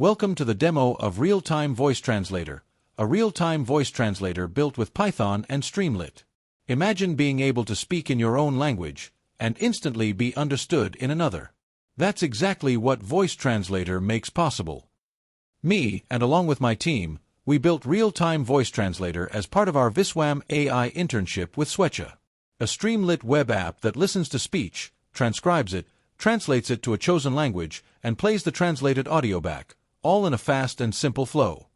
Welcome to the demo of Real-Time Voice Translator, a real-time voice translator built with Python and Streamlit. Imagine being able to speak in your own language and instantly be understood in another. That's exactly what Voice Translator makes possible. Me, and along with my team, we built Real-Time Voice Translator as part of our Viswam.AI internship with Swecha, a Streamlit web app that listens to speech, transcribes it, translates it to a chosen language, and plays the translated audio back, all in a fast and simple flow.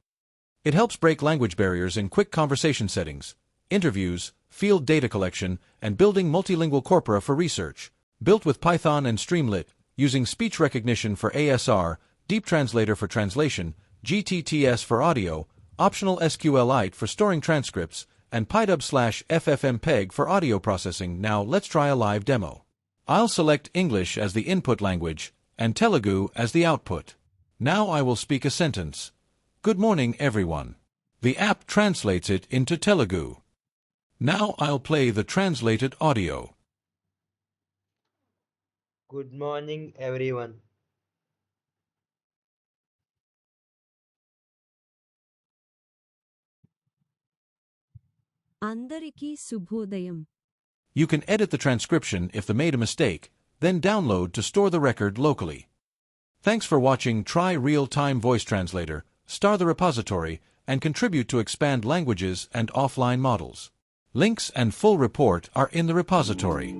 It helps break language barriers in quick conversation settings, interviews, field data collection, and building multilingual corpora for research. Built with Python and Streamlit, using speech recognition for ASR, Deep Translator for translation, gTTS for audio, optional SQLite for storing transcripts, and PyDub/FFmpeg for audio processing. Now let's try a live demo. I'll select English as the input language and Telugu as the output. Now I will speak a sentence. Good morning, everyone. The app translates it into Telugu. Now I'll play the translated audio. Good morning, everyone. అందరికీ శుభోదయం. You can edit the transcription if they made a mistake, then download to store the record locally. Thanks for watching. Try Real-Time Voice Translator, star the repository, and contribute to expand languages and offline models. Links and full report are in the repository.